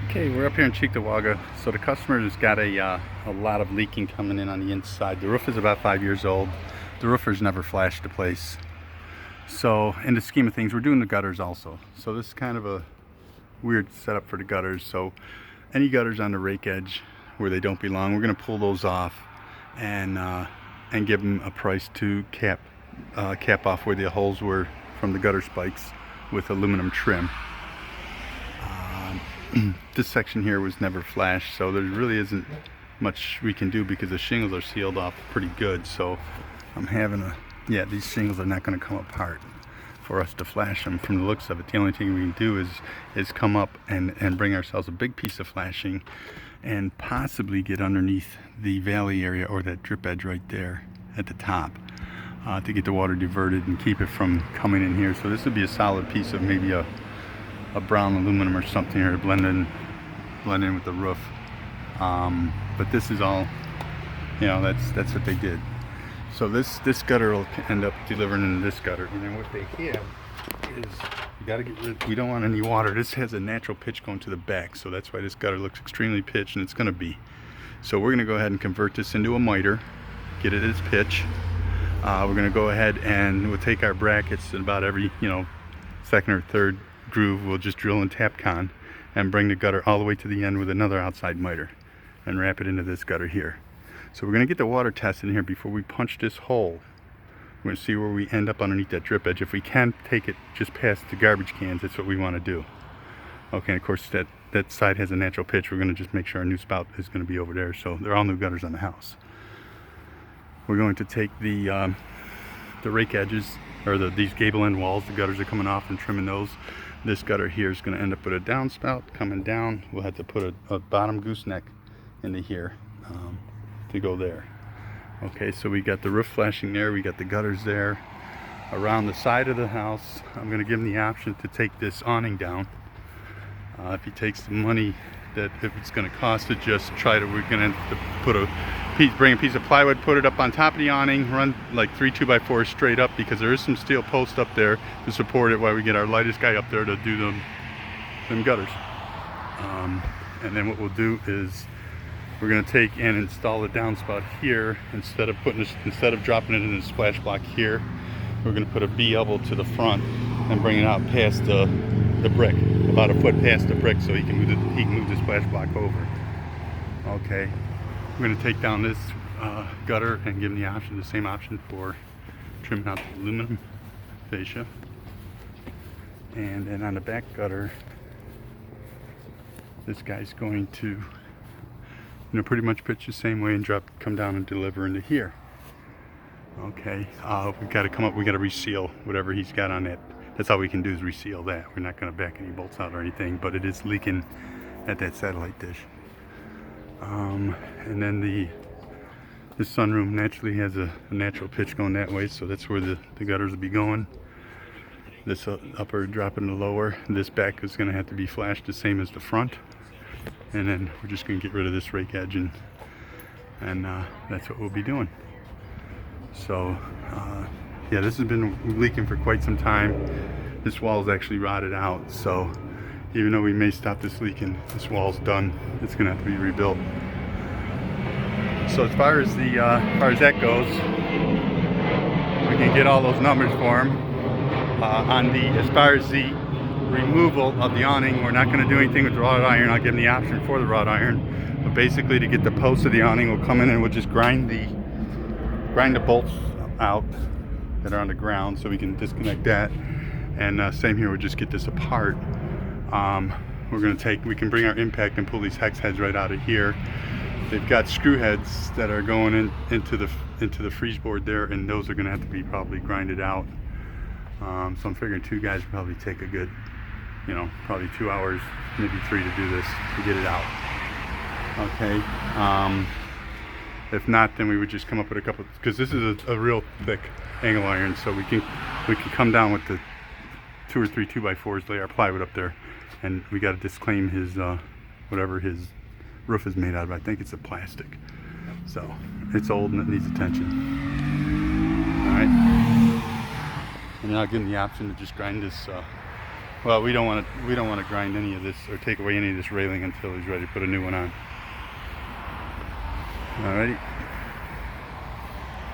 Okay, we're up here in Cheektowaga. So the customer has got a lot of leaking coming in on the inside. The roof is about 5 years old. The roofer's never flashed the place. So in the scheme of things, we're doing the gutters also. So this is kind of a weird setup for the gutters. So any gutters on the rake edge where they don't belong, we're going to pull those off and give them a price to cap off where the holes were from the gutter spikes with aluminum trim. This section here was never flashed, so there really isn't much we can do because the shingles are sealed off pretty good. So I'm having these shingles are not going to come apart for us to flash them from the looks of it. The only thing we can do is come up and bring ourselves a big piece of flashing and possibly get underneath the valley area or that drip edge right there at the top to get the water diverted and keep it from coming in here. So this would be a solid piece of maybe a brown aluminum or something here to blend in with the roof. But this is all, that's what they did. So this gutter will end up delivering into this gutter, and then what they have is you got to get rid. We don't want any water. This has a natural pitch going to the back, so that's why this gutter looks extremely pitched, and it's going to be. So we're going to go ahead and convert this into a miter, get it its pitch. We're going to go ahead and we'll take our brackets, and about every second or third groove we'll just drill in Tapcon and bring the gutter all the way to the end with another outside miter and wrap it into this gutter here. So we're going to get the water tested in here before we punch this hole. We're going to see where we end up underneath that drip edge. If we can take it just past the garbage cans, that's what we want to do. Okay, and of course that side has a natural pitch. We're going to just make sure our new spout is going to be over there. So they're all new gutters on the house. We're going to take the rake edges, or these gable end walls, the gutters are coming off, and trimming those. This gutter here is going to end up with a downspout coming down. We'll have to put a bottom gooseneck into here to go there. Okay, so we got the roof flashing there, we got the gutters there. Around the side of the house, I'm going to give him the option to take this awning down. If he takes the money that if it's going to cost to just try to, we're going to put bring a piece of plywood, put it up on top of the awning, run like 3 2x4s straight up, because there is some steel post up there to support it while we get our lightest guy up there to do them gutters. And then what we'll do is we're going to take and install a downspout here. Instead of dropping it in the splash block here, we're going to put a B elbow to the front and bring it out past the brick, about a foot past the brick, so he can move the splash block over. Okay, we're going to take down this gutter and give him the same option for trimming out the aluminum fascia. And then on the back gutter, this guy's going to pretty much pitch the same way and come down and deliver into here. Okay, we've got to we got to reseal whatever he's got on it. That's all we can do is reseal that. We're not going to back any bolts out or anything, but it is leaking at that satellite dish. And then the sunroom naturally has a natural pitch going that way, so that's where the gutters will be going. This upper dropping the lower. This back is going to have to be flashed the same as the front. And then we're just going to get rid of this rake edge, and that's what we'll be doing. So yeah, this has been leaking for quite some time. This wall is actually rotted out, so even though we may stop this leaking, this wall's done. It's going to have to be rebuilt. So as far as that goes, we can get all those numbers for him. As far as the removal of the awning, we're not going to do anything with the wrought iron. I'll give him the option for the wrought iron, but basically to get the posts of the awning, we'll come in and we'll just grind the bolts out that are on the ground, so we can disconnect that. And same here, we'll just get this apart. We can bring our impact and pull these hex heads right out of here. They've got screw heads that are going into the freeze board there, and those are going to have to be probably grinded out. So I'm figuring 2 guys probably take a good, probably 2 hours, maybe 3 to do this, to get it out. Okay. If not, then we would just come up with a couple, because this is a real thick angle iron, so we can come down with the 2 or 3 2x4s, lay our plywood up there, and we got to disclaim his whatever his roof is made out of. I think it's a plastic, so it's old and it needs attention. All right. And then I'll give him the option to just grind this Well, we don't want to grind any of this or take away any of this railing until he's ready to put a new one on. Alrighty.